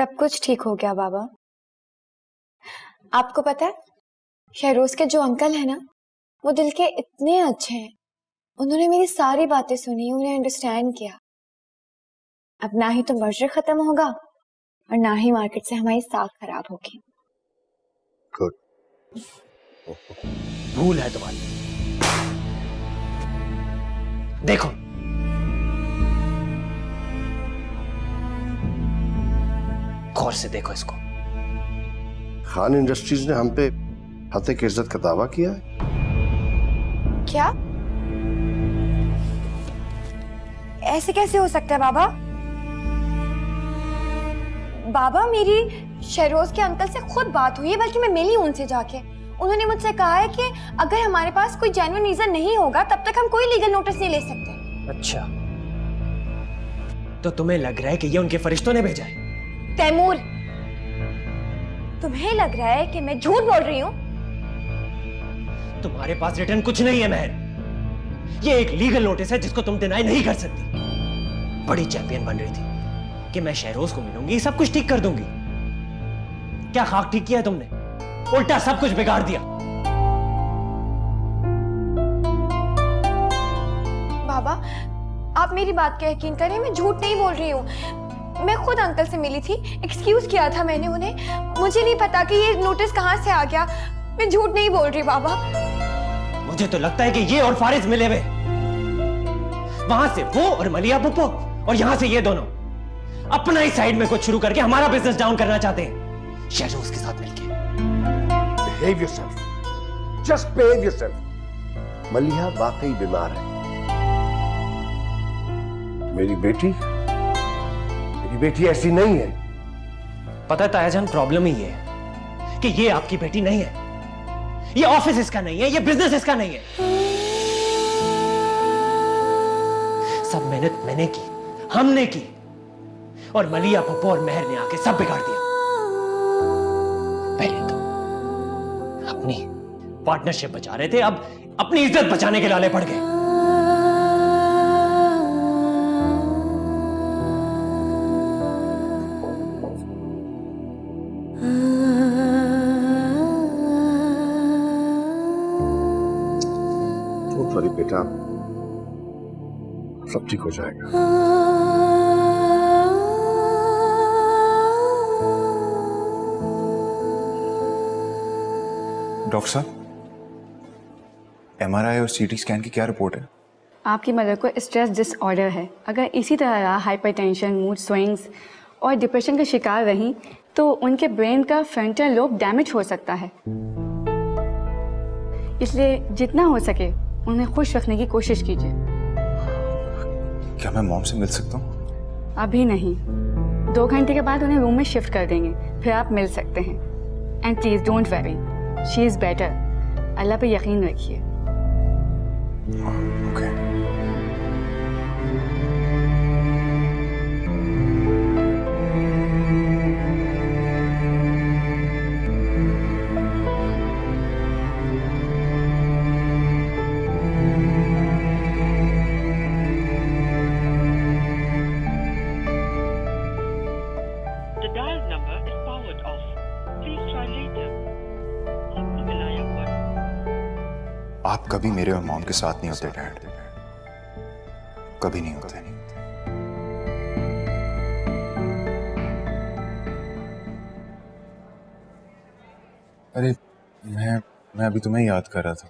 सब कुछ ठीक हो गया बाबा। आपको पता है, शहरोज के जो अंकल है ना, वो दिल के इतने अच्छे हैं। उन्होंने मेरी सारी बातें सुनी, उन्हें अंडरस्टैंड किया। अब ना ही तो मर्जर खत्म होगा और ना ही मार्केट से हमारी साख खराब होगी। गुड। भूल है तुम्हारी। देखो, गौर से देखो इसको। खान इंडस्ट्रीज ने हम पे हत्या की इज्जत का दावा किया है। क्या? ऐसे कैसे हो सकता है बाबा? बाबा, मेरी शहरोज के अंकल से खुद बात हुई है, बल्कि मैं मिली उनसे जाके। उन्होंने मुझसे कहा है कि अगर हमारे पास कोई जेन्युइन रीजन नहीं होगा तब तक हम कोई लीगल नोटिस नहीं ले सकते। अच्छा, तो तुम्हें लग रहा है कि ये उनके फरिश्तों ने भेजा है? तैमूर, तुम्हें लग रहा है कि मैं झूठ बोल रही हूँ? तुम्हारे पास रिटर्न कुछ नहीं है महर। ये एक लीगल नोटिस है जिसको तुम डिनाई नहीं कर सकती। बड़ी चैंपियन बन रही थी कि मैं शहरोज को मिलूंगी, सब कुछ ठीक कर दूंगी। क्या खाक ठीक किया तुमने? उल्टा सब कुछ बिगाड़ दिया। बाबा, आप मेरी बात का यकीन करें, मैं झूठ नहीं बोल रही हूँ। मैं खुद अंकल से मिली थी, एक्सक्यूज किया था मैंने उन्हें। मुझे नहीं पता कि ये नोटिस कहाँ से आ गया। मैं झूठ नहीं बोल रही बाबा। मुझे तो लगता है कि ये और फारिज मिले हुए, वहां से वो और मलिया पुप्पो, और यहां से ये दोनों अपना ही साइड में कुछ शुरू करके हमारा बिजनेस डाउन करना चाहते हैं शहरोज के साथ मिलके। Behave yourself. Just behave yourself. Maliha वाकई बीमार है। मेरी बेटी ऐसी नहीं है। पता है तायाजान, प्रॉब्लम ही है कि ये आपकी बेटी नहीं है। ये ऑफिस इसका नहीं है, ये बिजनेस इसका नहीं है। सब मेहनत मैंने की, हमने की, और मलिया पप्पो और मेहर ने आके सब बिगाड़ दिया। पहले तो अपनी पार्टनरशिप बचा रहे थे, अब अपनी इज्जत बचाने के लाले पड़ गए। सॉरी बेटा, सब ठीक हो जाएगा। डॉक्टर साहब, एमआरआई और सीटी स्कैन की क्या रिपोर्ट है? आपकी मदर को स्ट्रेस डिसऑर्डर है। अगर इसी तरह हाइपरटेंशन, मूड स्विंग्स और डिप्रेशन का शिकार रही तो उनके ब्रेन का फ्रंटल लोब डैमेज हो सकता है। इसलिए जितना हो सके उन्हें खुश रखने की कोशिश कीजिए। क्या मैं मॉम से मिल सकता हूँ? अभी नहीं, 2 घंटे के बाद उन्हें रूम में शिफ्ट कर देंगे, फिर आप मिल सकते हैं। And please don't worry, she is better. Allah पे यकीन रखिए। Okay. The dialed number is powered off. Please try later. आपने मिलाया हुआ। आप कभी मेरे और मॉम के साथ नहीं होते डैड, कभी नहीं होते। अरे मैं अभी तुम्हें याद कर रहा था।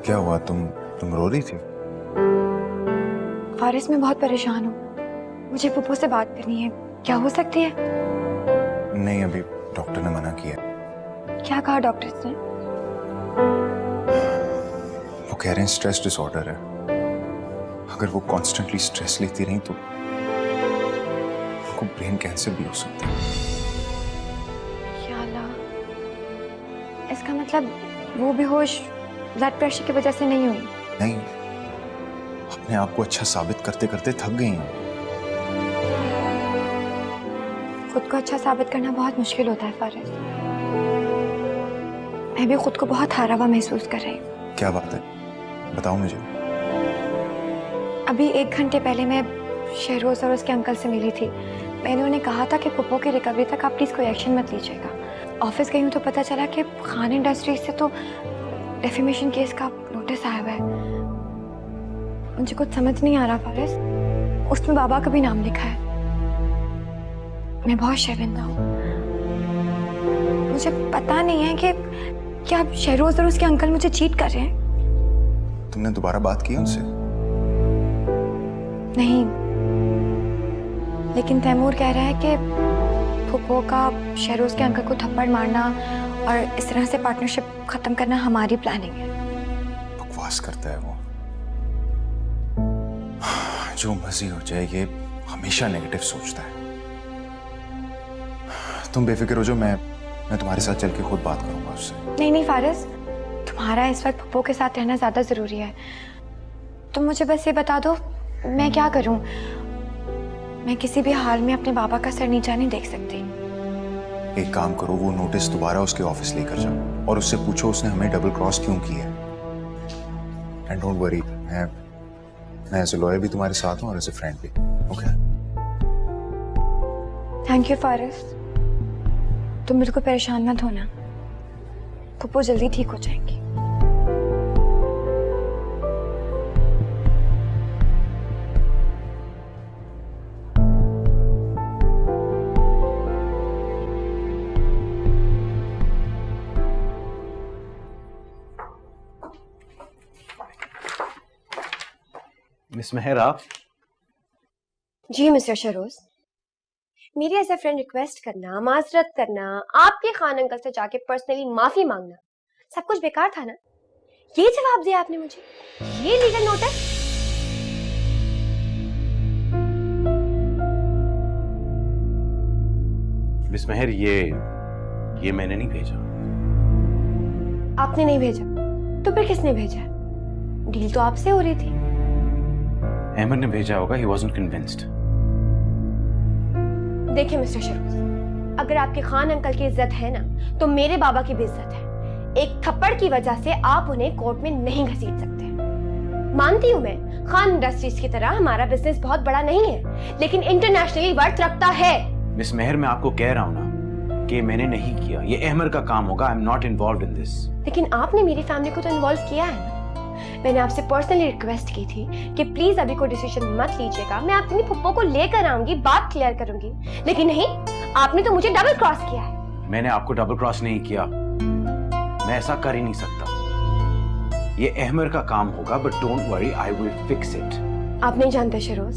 क्या हुआ, तुम रो रही थी? फारिस, मैं बहुत परेशान हूँ। मुझे पुप्पो से बात करनी है, क्या हो सकती है? नहीं, अभी डॉक्टर ने मना किया। क्या कहा डॉक्टर ने? वो कह रहे हैं स्ट्रेस डिसऑर्डर है। अगर वो कॉन्स्टेंटली स्ट्रेस लेती रही तो उनको ब्रेन कैंसर भी हो सकता है। या अल्लाह, इसका मतलब वो बेहोश ब्लड प्रेशर की वजह से नहीं हुई? नहीं, अपने आप को अच्छा साबित करते करते थक गई हूँ। खुद को अच्छा साबित करना बहुत मुश्किल होता है फारिस। मैं भी खुद को बहुत हारा हुआ महसूस कर रही हूँ। क्या बात है, बताओ मुझे। अभी 1 घंटे पहले मैं शहरोज और उसके अंकल से मिली थी। मैंने उन्हें कहा था कि पुप्पो की रिकवरी तक आप प्लीज़ कोई एक्शन मत लीजिएगा। ऑफिस गई हूँ तो पता चला कि खान इंडस्ट्रीज से तो डेफेमेशन केस का नोटिस आया हुआ है। मुझे कुछ समझ नहीं आ रहा फारिस, उसमें बाबा का भी नाम लिखा है। मैं बहुत शर्मिंदा हूँ। मुझे पता नहीं है कि क्या शहरोज और उसके अंकल मुझे चीट कर रहे हैं। तुमने दोबारा बात की उनसे? नहीं, लेकिन तैमूर कह रहा है कि पुप्पो का शहरोज के अंकल को थप्पड़ मारना और इस तरह से पार्टनरशिप खत्म करना हमारी प्लानिंग है। बकवास करता है वो। जो मर्जी हो जाए, ये हमेशा नेगेटिव सोचता है। तुम बेफिक्र हो जाओ, मैं तुम्हारे साथ चल के खुद बात करूंगा उससे। नहीं फारिस, तुम्हारा इस वक्त पुप्पो के साथ रहना ज्यादा जरूरी है। तुम मुझे बस ये बता दो मैं क्या करूं। मैं किसी भी हाल में अपने बाबा का सर नीचा नहीं देख सकती। एक काम करो, वो नोटिस दोबारा उसके ऑफिस लेकर जाओ और उससे पूछो उसने हमें डबल क्रॉस क्यों किया है। एंड डोंट वरी, मैं एज ए लॉयर भी तुम्हारे साथ हूँ और एज ए फ्रेंड भी। ओके? थैंक यू फारिस, तुम बिल्कुल परेशान मत होना। पुप्पो जल्दी ठीक हो जाएंगी। मिस मेहर, आप? जी मिस्टर शहरोज, मेरी एज ए फ्रेंड रिक्वेस्ट करना, माजरत करना, आपके खान अंकल से जाके पर्सनली माफी मांगना, सब कुछ बेकार था ना? ये जवाब दिया आपने मुझे, ये लीगल नोटिस? मिस मेहर, ये मैंने नहीं भेजा। आपने नहीं भेजा तो फिर किसने भेजा? डील तो आपसे हो रही थी। अहमद ने भेजा होगा, he wasn't convinced। देखिए मिस्टर शहरोज, अगर आपके खान अंकल की इज्जत है ना, तो मेरे बाबा की भी इज्जत है। एक थप्पड़ की वजह से आप उन्हें कोर्ट में नहीं घसीट सकते। मानती हूँ मैं, खान इंडस्ट्रीज की तरह हमारा बिजनेस बहुत बड़ा नहीं है, लेकिन इंटरनेशनली वर्थ रखता है। मिस मेहर, मैं आपको कह रहा हूँ ना कि मैंने नहीं किया, ये अहमद का काम होगा। I am not involved in this. लेकिन आपने मेरी फैमिली को तो इन्वॉल्व किया है ना। मैंने आपसे पर्सनली रिक्वेस्ट की थी कि प्लीज अभी कोई डिसीजन मत लीजिएगा, मैं अपनी पुप्पो को लेकर आऊंगी, बात क्लियर करूंगी। लेकिन नहीं, आपने तो मुझे डबल क्रॉस किया है। मैंने आपको डबल क्रॉस नहीं किया, मैं ऐसा कर ही नहीं सकता। ये अहमद का काम होगा, but don't worry, I will fix it. आप नहीं जानते शहरोज,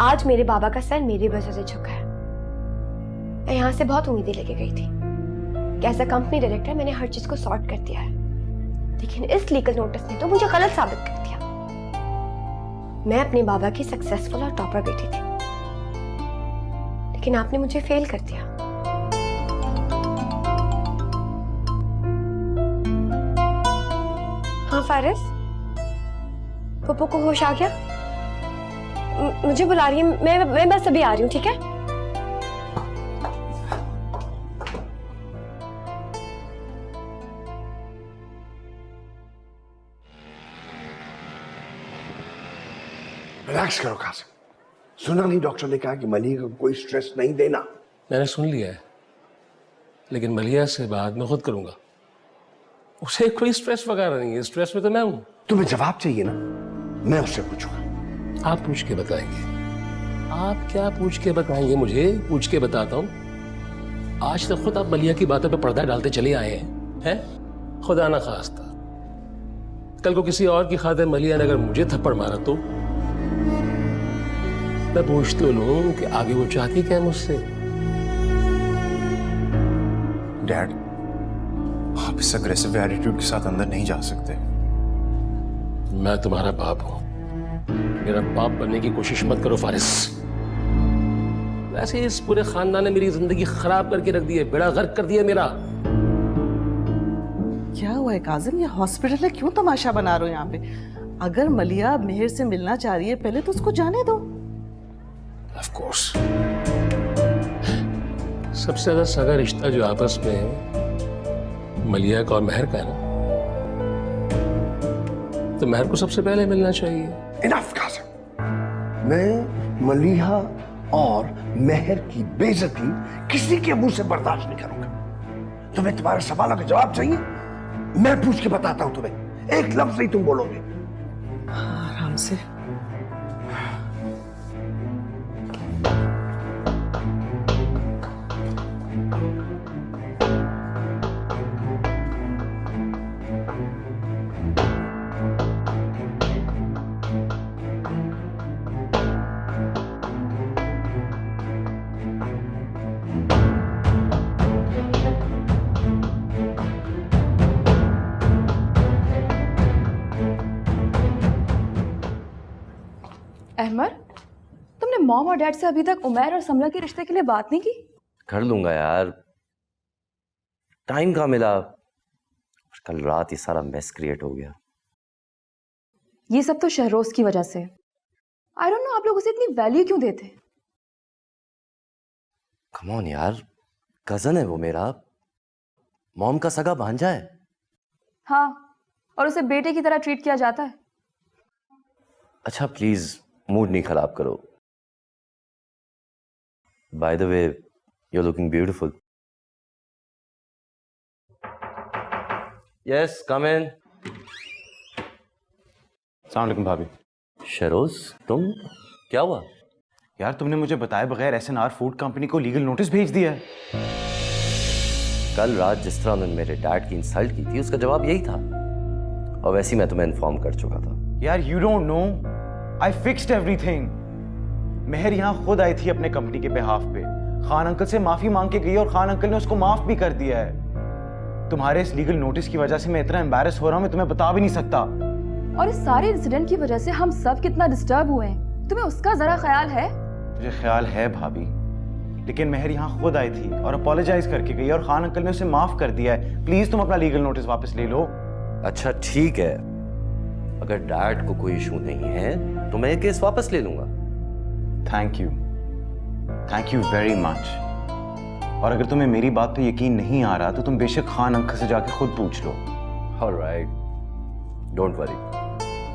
आज मेरे बाबा का सर मेरी वजह से झुका है। मैं यहाँ से बहुत उम्मीदें लेके गई थी कि एज अ कंपनी डायरेक्टर मैंने हर चीज को सॉर्ट कर दिया है, लेकिन इस लीगल नोटिस ने तो मुझे गलत साबित कर दिया। मैं अपने बाबा की सक्सेसफुल और टॉपर बेटी थी, लेकिन आपने मुझे फेल कर दिया। हाँ फारिस, पुप्पो को होश आ गया? मुझे बुला रही है, मैं बस अभी आ रही हूँ, ठीक है? रिलैक्स करो कासिम। सुना नहीं, डॉक्टर ने कहा कि मलिया को कोई स्ट्रेस नहीं देना। मैंने सुन लिया है, लेकिन मलिया से बात मैं खुद करूंगा। उसे कोई स्ट्रेस वगैरह नहीं है, स्ट्रेस में तो मैं हूं। तुम्हें जवाब चाहिए ना, मैं उससे पूछूंगा। आप पूछ के बताएंगे? आप क्या पूछ के बताएंगे? मुझे पूछ के बताता हूं। आज तक खुद आप मलिया की बातों पे पर्दा डालते चले आए हैं? खुदा ना खास्ता कल को किसी और की खातिर मलिया ने अगर मुझे थप्पड़ मारा तो मैं पूछ तो लूं कि आगे वो चाहती क्या मुझसे। डैड, आप इस अग्रेसिव एटीट्यूड के साथ अंदर नहीं जा सकते। मैं तुम्हारा बाप हूं, मेरा बाप बनने की कोशिश मत करो फारिस। वैसे इस पूरे खानदान ने मेरी जिंदगी खराब करके रख दी है, बेड़ा गर्क कर दिया मेरा। क्या हुआ है काजिम, ये हॉस्पिटल है, क्यों तमाशा बना रहे हो यहाँ पे? अगर मलिया मेहर से मिलना चाह रही है, पहले तो उसको जाने दो। Of course. सबसे ज्यादा सगा रिश्ता जो आपस में है मलिया का और मेहर का है ना, तो मेहर को सबसे पहले मिलना चाहिए। इनफ कासिम, मैं मलिहा और मेहर की बेइज्जती किसी के मुंह से बर्दाश्त नहीं करूंगा। तुम्हें तुम्हारे सवालों के जवाब चाहिए? मैं पूछ के बताता हूं तुम्हें, एक लफ्ज नहीं तुम बोलोगे। आराम से। अहमर, तुमने मॉम और डैड से अभी तक उमैर और समरा के रिश्ते के लिए बात नहीं की? कर लूंगा यार, टाइम कहाँ मिला। कल रात ये सारा मेस क्रिएट हो गया। ये सब तो शहरोज की वजह से। आई डोंट नो आप लोग उसे इतनी वैल्यू क्यों देते। कम ऑन यार, कजन है वो मेरा, मॉम का सगा भांजा है। हाँ, और उसे बेटे की तरह ट्रीट किया जाता है। अच्छा प्लीज मूड नहीं खराब करो। By the way, you are looking beautiful. Yes, come in. अस्सलाम वालेकुम भाभी। शहरोज, तुम क्या हुआ? यार तुमने मुझे बताए बगैर एसएनआर फूड कंपनी को लीगल नोटिस भेज दिया है। कल रात जिस तरह उन्होंने मेरे डैड की इंसल्ट की थी, उसका जवाब यही था, और वैसे ही मैं तुम्हें इन्फॉर्म कर चुका था। यार you don't know, I fixed everything. Mehar यहाँ खुद आई थी अपने कंपनी के बिहाफ पे, खान अंकल से माफी मांग के गई और खान अंकल ने उसको माफ भी कर दिया है। तुम्हारे इस लीगल नोटिस की वजह से मैं इतना एम्बैरस हो रहा हूँ, मैं तुम्हें बता भी नहीं सकता। और इस सारे इंसिडेंट की वजह से हम सब कितना डिस्टर्ब हुए हैं, तुम्हें उसका जरा ख्याल है? मुझे ख्याल है भाभी, लेकिन मेहर यहाँ खुद आई थी और अपोलोजाइज करके गई और खान अंकल ने उसे माफ कर दिया है। प्लीज तुम अपना लीगल नोटिस वापस ले लो। अच्छा ठीक है, अगर डैड को कोई इशू नहीं है तो मैं ये केस वापस ले लूंगा। Thank you very much. और अगर तुम्हें मेरी बात पे यकीन नहीं आ रहा तो तुम बेशक खान अंकल से जाके खुद पूछ लो। ऑलराइट, डोंट वरी,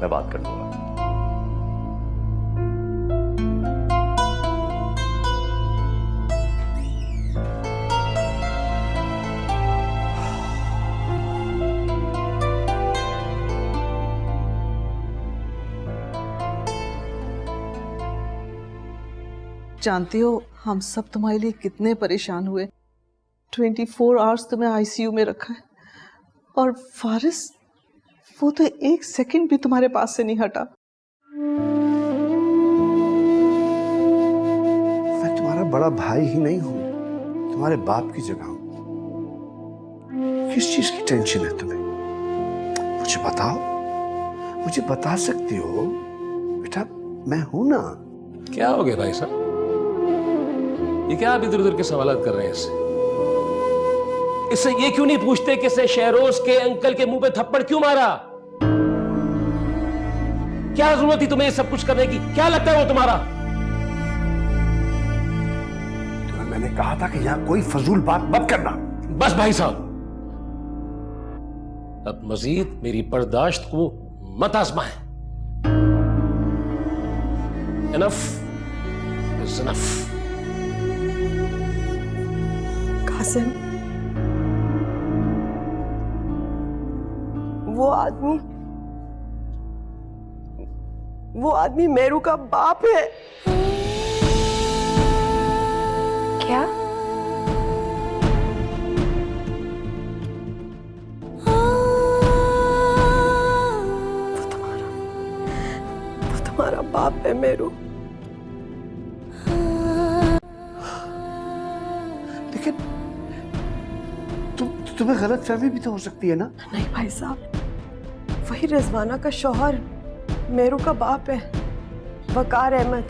मैं बात कर लूंगा। जानती हो हम सब तुम्हारे लिए कितने परेशान हुए। 24 आवर्स तुम्हें आईसीयू में रखा है, और फारिस वो तो एक सेकंड भी तुम्हारे पास से नहीं हटा। मैं तुम्हारा बड़ा भाई ही नहीं हूं, तुम्हारे बाप की जगह हूं। किस चीज की टेंशन है तुम्हें? मुझे बताओ, मुझे बता सकती हो बेटा, मैं हूं ना। क्या हो गया भाई साहब, ये क्या आप इधर उधर के सवाल कर रहे हैं? इससे ये क्यों नहीं पूछते कि इसने शहरोज के अंकल के मुंह पे थप्पड़ क्यों मारा? क्या जरूरत थी तुम्हें ये सब कुछ करने की? क्या लगता है वो तुम्हारा? तुम्हें मैंने कहा था कि यहां कोई फजूल बात मत करना। बस भाई साहब, अब मजीद मेरी बर्दाश्त को मत आजमाएं। Enough is enough. कासिम, वो आदमी मेरू का बाप है। क्या? वो तुम्हारा बाप है मेरू। लेकिन तुम्हें गलत फहमी भी तो हो सकती है ना? नहीं भाई साहब, वही रिजवाना का शौहर मेरू का बाप है, वकार अहमद।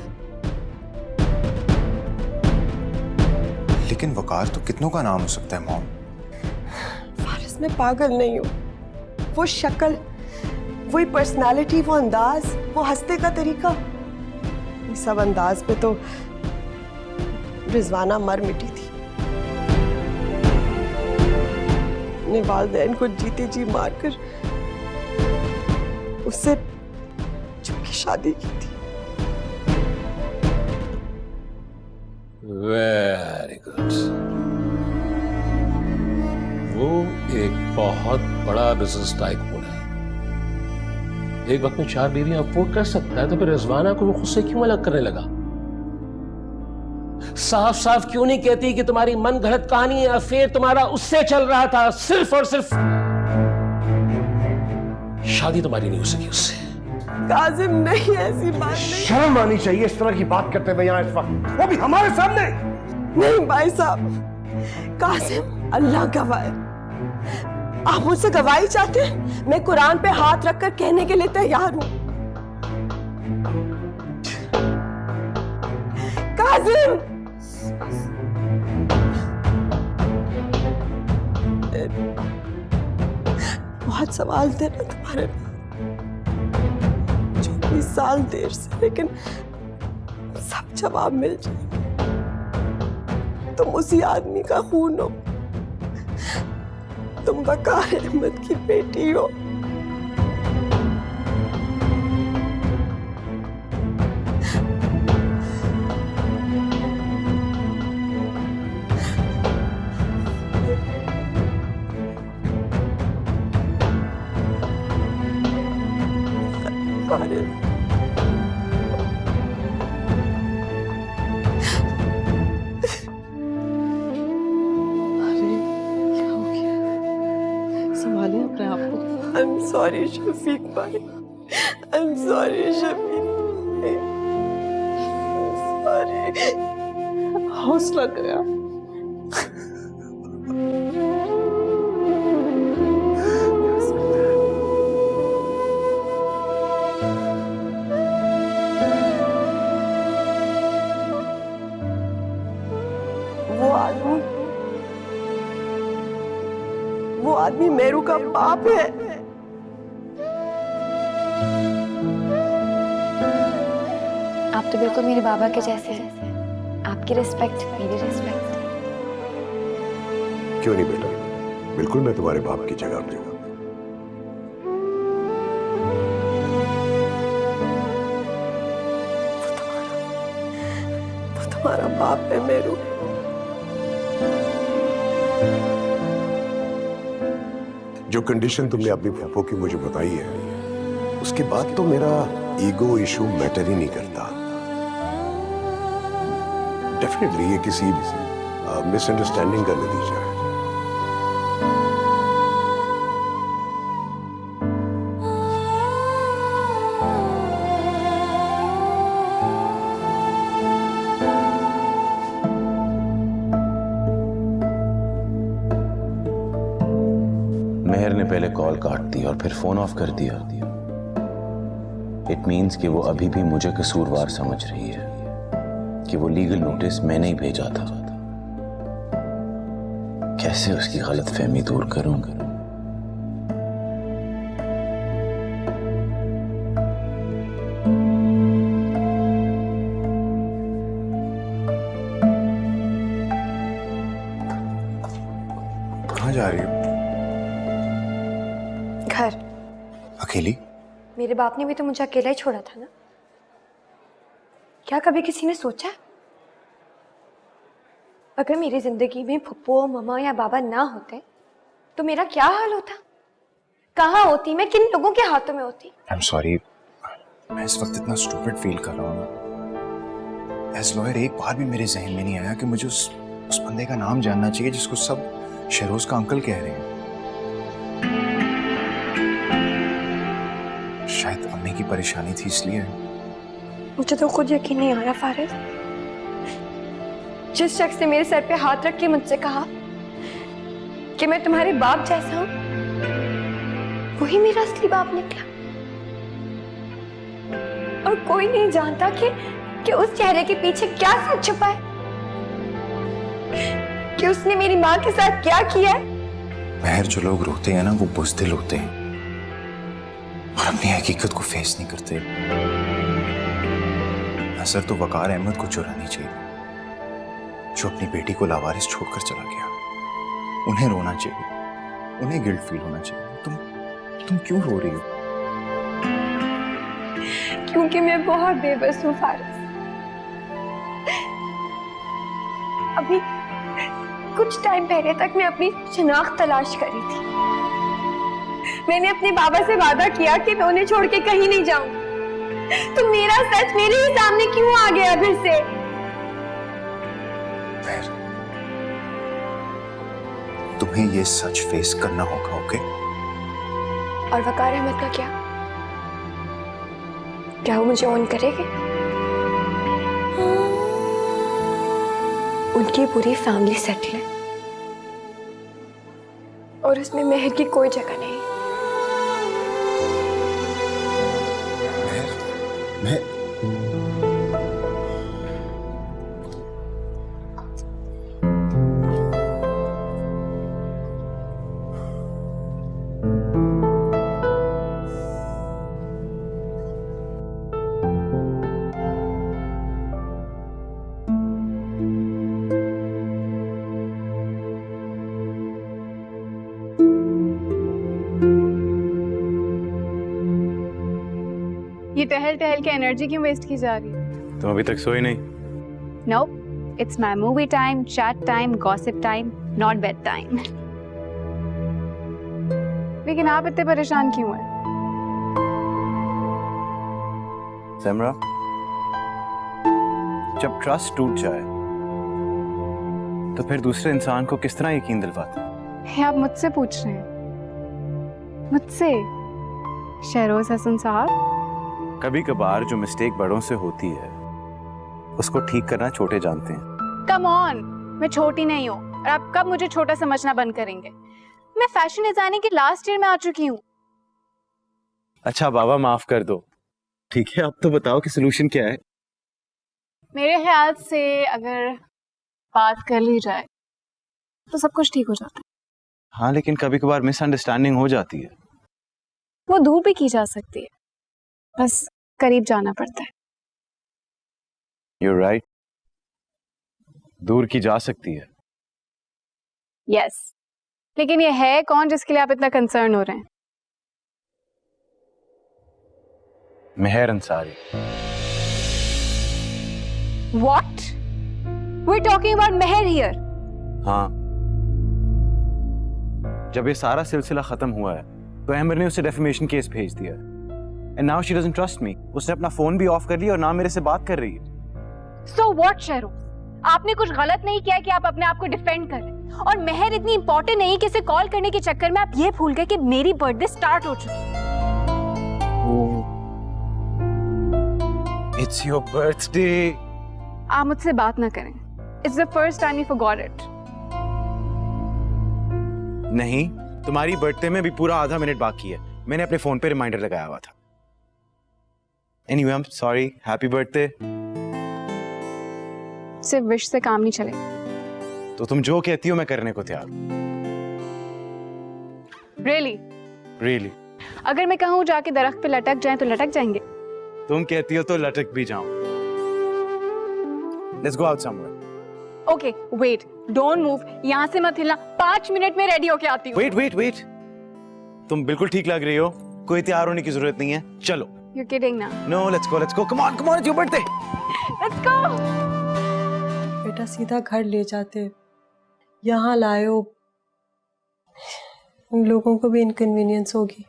लेकिन वकार तो कितनों का नाम हो सकता है मॉम। फारिस, मैं पागल नहीं हूँ। वो शक्ल, वही पर्सनालिटी, वो अंदाज, वो हंसने का तरीका, इस सब अंदाज पे तो रिजवाना मर मिटी थी। अपने वालिदैन को जीते जी मारकर उससे चुपके शादी की थी। Very good. वो एक बहुत बड़ा बिजनेस टाइकून है, एक वक्त में 4 बीवियां अफोर्ड कर सकता है, तो फिर रिजवाना को वो खुद से क्यों अलग करने लगा? साफ साफ क्यों नहीं कहती कि तुम्हारी मन गढ़ंत कहानी है, अफेयर तुम्हारा उससे चल रहा था, सिर्फ और सिर्फ शादी तुम्हारी नहीं हो सकी उससे। काजिम नहीं, ऐसी बात नहीं। शर्म आनी चाहिए इस तरह की बात करते हुए यहाँ इस वक्त, वो भी हमारे सामने। नहीं भाई साहब, काजिम अल्लाह गवाह है, आप मुझसे गवाही चाहते हैं? मैं कुरान पे हाथ रखकर कहने के लिए तैयार हूं। काजिम, बहुत सवाल थे ना तुम्हारे, 24 साल देर से, लेकिन सब जवाब मिल जाएंगे। तुम उसी आदमी का खून हो, तुम वकार अहमद की बेटी हो। संभालिए अपने आप को। I'm sorry शफीक भाई, I'm sorry Shafiq, I'm sorry। हौसला गया। वो आदमी मेरू का बाप है। आप तो बिल्कुल मेरे बाबा के जैसे हैं। आपकी रिस्पेक्ट मेरी रिस्पेक्ट। क्यों नहीं बेटा, बिल्कुल मैं तुम्हारे बाप की जगह पे हूं। वो तुम्हारा बाप है मेरू। जो कंडीशन तुमने अपनी फूफो की मुझे बताई है, उसके बाद तो मेरा ईगो इशू मैटर ही नहीं करता। डेफिनेटली ये किसी मिसअंडरस्टैंडिंग का नतीजा है। मेहर ने पहले कॉल काट दी और फिर फोन ऑफ कर दिया। इट मीन्स कि वो अभी भी मुझे कसूरवार समझ रही है, कि वो लीगल नोटिस मैंने ही भेजा था। कैसे उसकी गलतफहमी दूर करूंगा? कहाँ जा रही हो? घर। अकेली? मेरे बाप ने भी तो मुझे अकेला ही छोड़ा था ना। क्या कभी किसी ने सोचा अगर मेरी जिंदगी में फुप्पो, ममा या बाबा ना होते तो मेरा क्या हाल होता? कहाँ होती मैं? किन लोगों के हाथों में होती? I'm sorry, मैं इस वक्त इतना स्टूपिड फील कर रहा हूँ। एज लॉयर एक बार भी मेरे जहन में नहीं आया कि मुझे उस बंदे का नाम जानना चाहिए जिसको सब शहरोज का अंकल कह रहे हैं। शायद अम्मी की परेशानी थी इसलिए। मुझे तो खुद यकीन नहीं आ रहा फारिस। जिस शख्स ने मेरे सर पे हाथ रख के मुझसे कहा कि मैं तुम्हारे बाप जैसा हूं, वही मेरा असली बाप निकला। और कोई नहीं जानता कि उस चेहरे के पीछे क्या सच छुपा है, कि उसने मेरी माँ के साथ क्या किया है। महर, जो लोग रोते हैं ना वो बुज़दिल होते हैं और अपनी हकीकत को फेस नहीं करते। नजर तो वकार अहमद को चुरानी चाहिए, जो अपनी बेटी को लावारिस छोड़कर चला गया। उन्हें रोना चाहिए, उन्हें गिल्ट फील होना चाहिए। तुम क्यों रो रही हो? क्योंकि मैं बहुत बेबस हूँ फारिस। अभी कुछ टाइम पहले तक मैं अपनी शनाख्त तलाश कर रही थी। मैंने अपने बाबा से वादा किया कि मैं उन्हें छोड़ के कहीं नहीं जाऊंगी। तो मेरा सच मेरे ही सामने क्यों आ गया फिर से? तुम्हें ये सच फेस करना होगा, ओके? और वकार अहमद का क्या? क्या वो मुझे ऑन करेंगे? उनकी पूरी फैमिली सेटल है और उसमें महर की कोई जगह नहीं। मैं ये टहल टहल के एनर्जी क्यों वेस्ट की जा रही है? तुम अभी तक सोई नहीं? No, it's my movie time, chat time, gossip time, not bed time. लेकिन आप इतने परेशान क्यों हैं? सैमरा, जब ट्रस्ट टूट जाए तो फिर दूसरे इंसान को किस तरह यकीन दिलवाते? ये आप मुझसे पूछ रहे हैं? मुझसे? शहरोज हसन साहब, कभी कभार जो मिस्टेक बड़ों से होती है उसको ठीक करना छोटे जानते हैं। कम ऑन, मैं छोटी नहीं हूँ और आप कब मुझे छोटा समझना बंद करेंगे? मैं फैशन डिजाइनिंग के लास्ट ईयर में आ चुकी हूँ। अच्छा बाबा, माफ कर दो। ठीक है, अब तो बताओ कि सोल्यूशन क्या है? मेरे ख्याल से अगर बात कर ली जाए तो सब कुछ ठीक हो जाता है। हाँ, लेकिन कभी कभार मिसअंडरस्टैंडिंग हो जाती है। वो दूर भी की जा सकती है, बस करीब जाना पड़ता है। You're right. दूर की जा सकती है। यस, लेकिन ये है कौन जिसके लिए आप इतना कंसर्न हो रहे हैं? मेहर Ansari. What? We're talking about Mehar here. हाँ, जब ये सारा सिलसिला खत्म हुआ है तो अहमद ने उसे डेफेमेशन केस भेज दिया and now she doesn't trust me. उसने अपना फोन भी ऑफ कर लिया और ना मेरे से बात कर रही है। So what, Shahroz? आपने कुछ गलत नहीं किया कि आप अपने आप को डिफेंड कर रहे हैं। और मेहर इतनी इंपॉर्टेंट नहीं कि इसे कॉल करने के चक्कर में आप ये भूल गए कि मेरी बर्थडे स्टार्ट हो चुकी है। It's your birthday. आप मुझसे बात ना करें। It's the first time you forgot it. नहीं, तुम्हारी बर्थडे में भी पूरा आधा मिनट बाकी है। मैंने अपने फोन पे रिमाइंडर लगाया हुआ था। Anyway, I'm sorry. Happy birthday. सिर्फ विश से काम नहीं चलेगा। तो तुम जो कहती हो मैं करने को तैयार हूँ। Really? Really? अगर मैं कहूँ जाके दरख्त पे लटक जाएं तो लटक जाएंगे? तुम कहती हो तो लटक भी जाऊं। Let's go out somewhere. Okay, wait. Don't move. यहाँ से मत हिलना। 5 मिनट में रेडी होके आती हूँ। Wait. तुम बिल्कुल ठीक लग रही हो। कोई तैयार होने की जरूरत नहीं है। चलो। You're kidding now. No, let's go. Come on, it's your birthday. Let's go. बेटा सीधा घर ले जाते, यहाँ लाए हो, उन लोगों को भी इनकन्वीनियंस होगी।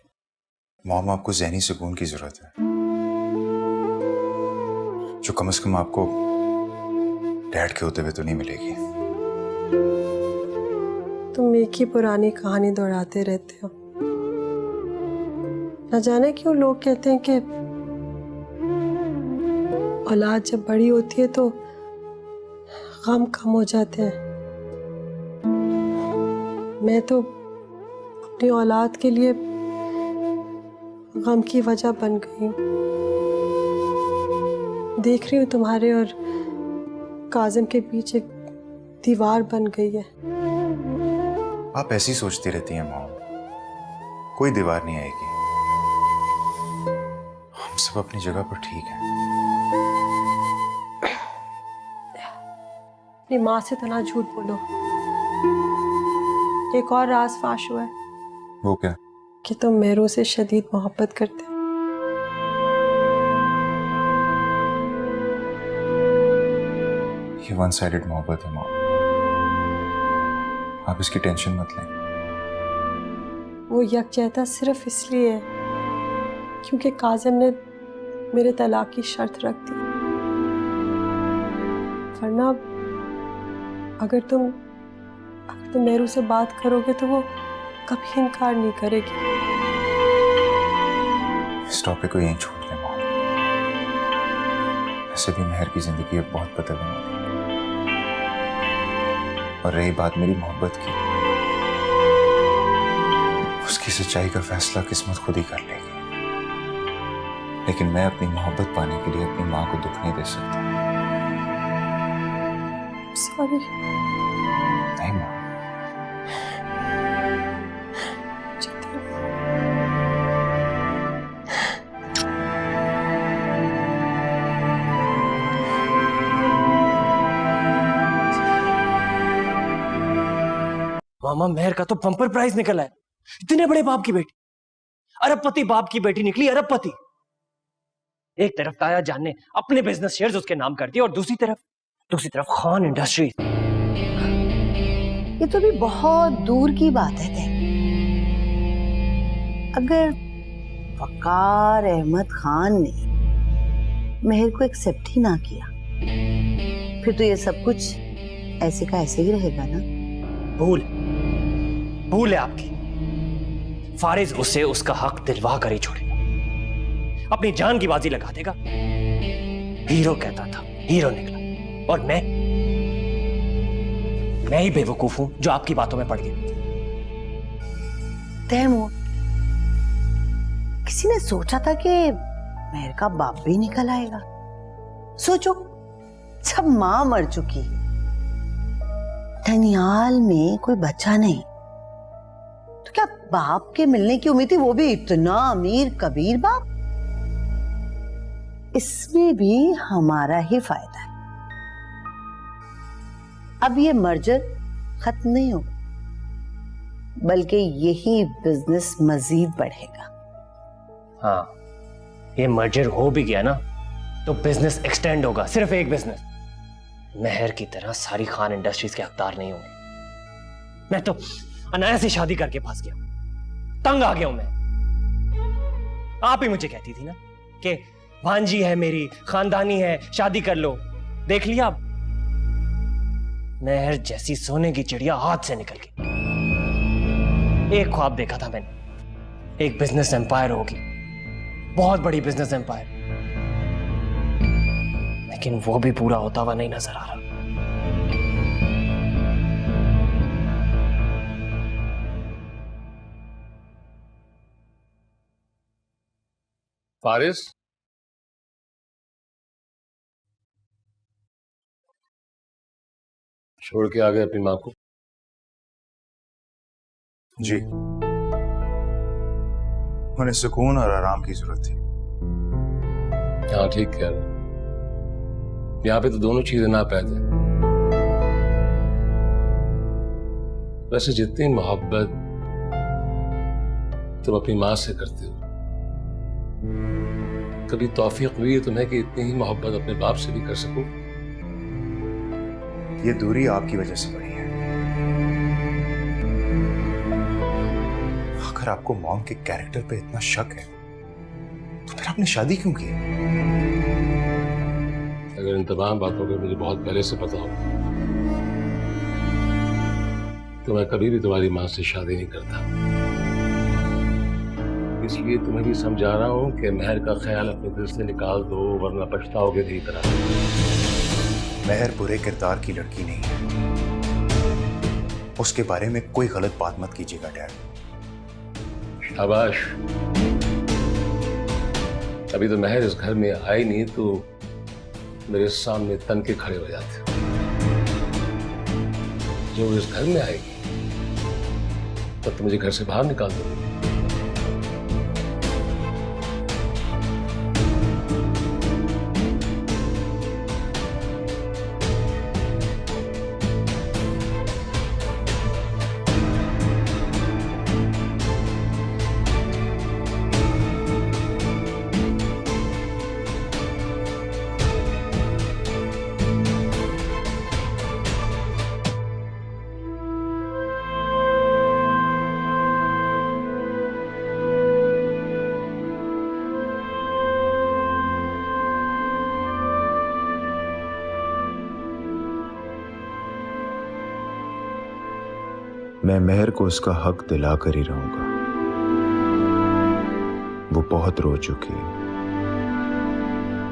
मॉम, आपको ज़हनी सुकून की जरूरत है, जो कम से कम आपको डैड के होते हुए तो नहीं मिलेगी। तुम एक ही पुरानी कहानी दोहराते रहते हो। न जाने क्यों लोग कहते हैं कि औलाद जब बड़ी होती है तो गम कम हो जाते हैं। मैं तो अपनी औलाद के लिए गम की वजह बन गई हूँ। देख रही हूँ तुम्हारे और काजिम के बीच एक दीवार बन गई है। आप ऐसी सोचती रहती हैं मॉम, कोई दीवार नहीं आएगी। हम सब अपनी जगह पर ठीक हैं। अपनी माँ से तो ना झूठ बोलो। एक और राज फाश हुआ है। वो क्या? कि तुम मेहरू से शदीद मोहब्बत करते हो। ये वन साइडेड मोहब्बत है मॉम। आप इसकी टेंशन मत लें। वो यकजहता सिर्फ इसलिए है क्योंकि काजम ने मेरे तलाक की शर्त रख दी, वरना अगर तुम मेरू से बात करोगे तो वो कभी इनकार नहीं करेगी। इस टॉपिक को यहीं छोड़ दें मॉम। वैसे भी मेहर की जिंदगी अब बहुत बदलने वाली है। और रही बात मेरी मोहब्बत की, उसकी सच्चाई का फैसला किस्मत खुद ही कर लेगी, लेकिन मैं अपनी मोहब्बत पाने के लिए अपनी माँ को दुख नहीं दे सकता। सॉरी। नहीं माँ, मामा मेहर का तो बम्पर प्राइज निकला है। इतने बड़े बाप की बेटी, अरबपति बाप की बेटी निकली अरबपति। एक तरफ ताया जान ने अपने बिजनेस शेयर्स उसके नाम कर दिए और दूसरी तरफ खान इंडस्ट्रीज। ये तो भी बहुत दूर की बात है तय। अगर वकार अहमद खान ने मेहर को एक्सेप्ट ही ना किया, फिर तो ये सब कुछ ऐसे का ऐसे ही रहेगा ना। भूल है आपकी। फारिज उसे उसका हक दिलवा कर ही छोड़ेगा, अपनी जान की बाजी लगा देगा। हीरो कहता था, हीरो निकला। और मैं ही बेवकूफ हूं जो आपकी बातों में पड़ गया। तैमूर, किसी ने सोचा था कि मेहर का बाप भी निकल आएगा? सोचो, जब मां मर चुकी है, धनियाल में कोई बच्चा नहीं, तो क्या बाप के मिलने की उम्मीद थी, वो भी इतना अमीर कबीर बाप? इसमें भी हमारा ही फायदा है। अब ये मर्जर खत्म नहीं होगा, बल्कि यही बिजनेस मजीद बढ़ेगा। हाँ, ये मर्जर हो भी गया ना तो बिजनेस एक्सटेंड होगा। सिर्फ एक बिजनेस। मेहर की तरह सारी खान इंडस्ट्रीज के हकदार नहीं होंगे। मैं तो अनाया से शादी करके फंस गया, तंग आ गया हूं मैं। आप ही मुझे कहती थी ना कि भांजी है मेरी, खानदानी है, शादी कर लो। देख लिया अब, मेहर जैसी सोने की चिड़िया हाथ से निकल गई। एक ख्वाब देखा था मैंने, एक बिजनेस एम्पायर होगी, बहुत बड़ी बिजनेस एम्पायर, लेकिन वो भी पूरा होता हुआ नहीं नजर आ रहा। फारिस, छोड़ के आ गए अपनी मां को? जी, उन्हें सुकून और आराम की जरूरत थी। हाँ ठीक कह रहे, यहाँ पे तो दोनों चीजें ना पैदा। वैसे जितनी मोहब्बत तुम अपनी माँ से करते हो, कभी तौफीक हुई है तुम्हें कि इतनी ही मोहब्बत अपने बाप से भी कर सको? ये दूरी आपकी वजह से बढ़ी है। अगर आपको मॉम के कैरेक्टर पे इतना शक है तो फिर आपने शादी क्यों की? अगर इन तमाम बातों को मुझे बहुत पहले से पता हो तो मैं कभी भी तुम्हारी मां से शादी नहीं करता। इसलिए तुम्हें भी समझा रहा हूं कि मेहर का ख्याल अपने दिल से निकाल दो, वरना पछताओगे तेरी तरह। मेहर बुरे किरदार की लड़की नहीं है, उसके बारे में कोई गलत बात मत कीजिएगा डैड। शाबाश, अभी तो मेहर इस घर में आई नहीं तो मेरे सामने तन के खड़े हो जाते। जो इस घर में आएगी तब तो मुझे घर से बाहर निकाल दोगे। मैं मेहर को उसका हक दिला कर ही रहूंगा। वो बहुत रो चुकी है,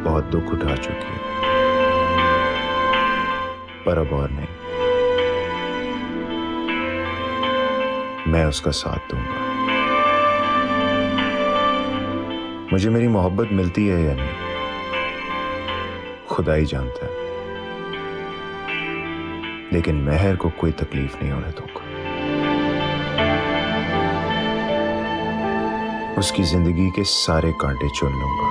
बहुत दुख उठा चुकी है, पर अब और नहीं। मैं उसका साथ दूंगा। मुझे मेरी मोहब्बत मिलती है या नहीं, खुदा ही जानता है, लेकिन मेहर को कोई तकलीफ नहीं होने दूंगा। उसकी जिंदगी के सारे कांटे चुन लूंगा।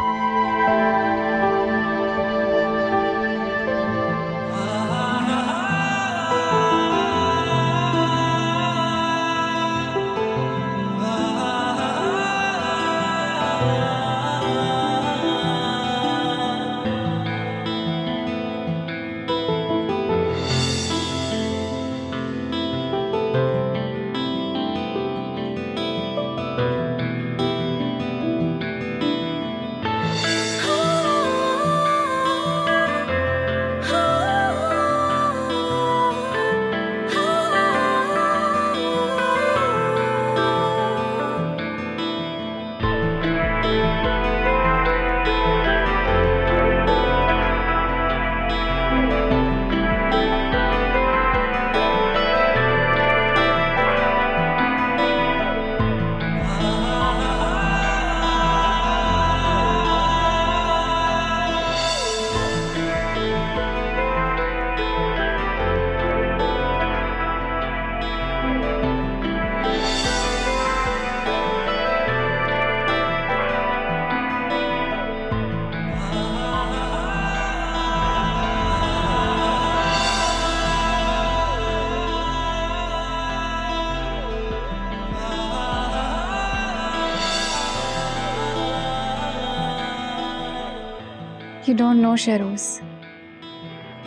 You don't know, Shehroz.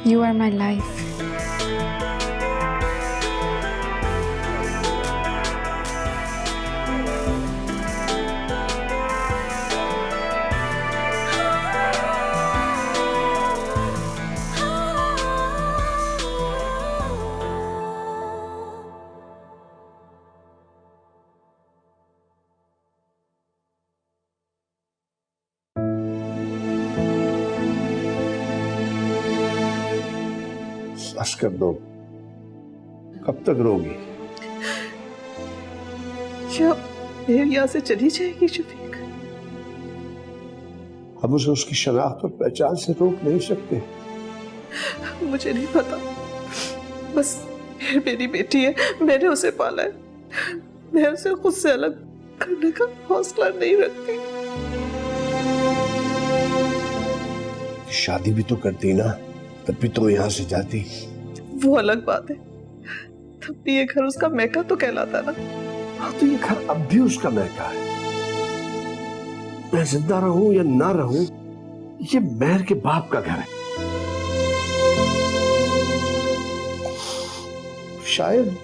You are my life. बस कर दो, कब तक रोगी? क्या मेरे यहाँ से चली जाएगी शफीक? हम उसे उसकी शनाख्त और पहचान से रोक नहीं सकते। मुझे नहीं पता, बस मेरी बेटी है, मैंने उसे पाला है, मैं उसे खुद से अलग करने का हौसला नहीं रखती। शादी भी तो करती ना, तब भी तो यहाँ से जाती। वो अलग बात है, तब भी ये घर उसका मैका तो कहलाता ना। हाँ, तो ये घर अब भी उसका मैका है। मैं जिंदा रहूं या ना रहूं, ये मेहर के बाप का घर है। शायद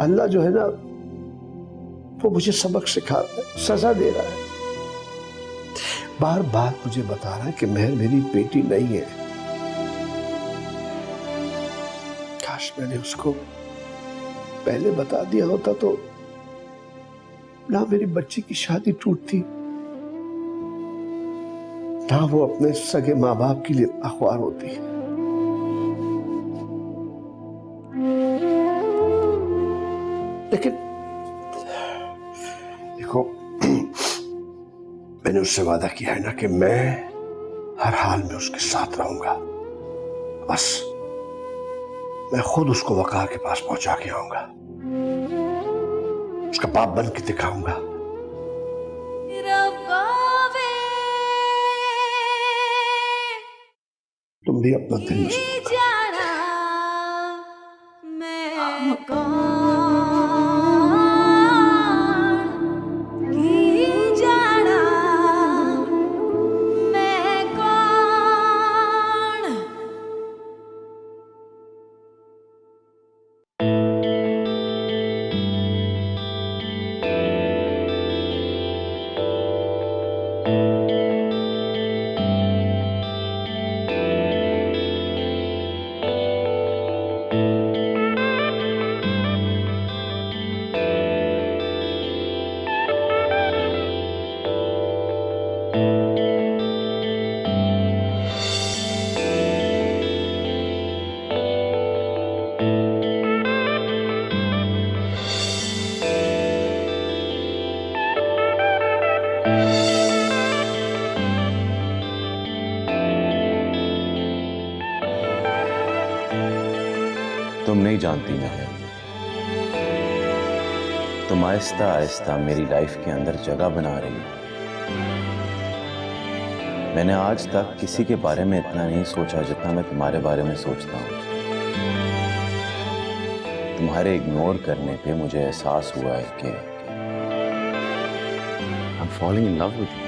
अल्लाह जो है ना, वो मुझे सबक सिखा रहा है, सजा दे रहा है। बार बार मुझे बता रहा है कि मेहर मेरी बेटी नहीं है। काश मैंने उसको पहले बता दिया होता तो ना मेरी बच्ची की शादी टूटती, ना वो अपने सगे माँ बाप के लिए अखबार होती। लेकिन देखो, मैंने उससे वादा किया है ना कि मैं हर हाल में उसके साथ रहूंगा। बस मैं खुद उसको वकार के पास पहुंचा के आऊंगा, उसका बाप बन के दिखाऊंगा। तुम भी अपना दिल मजबूत करो। तुम नहीं जानती महर, तुम आहिस्ता आहिस्ता मेरी लाइफ के अंदर जगह बना रही हो। मैंने आज तक किसी के बारे में इतना नहीं सोचा जितना मैं तुम्हारे बारे में सोचता हूँ। तुम्हारे इग्नोर करने पे मुझे एहसास हुआ है कि I am falling in love with you.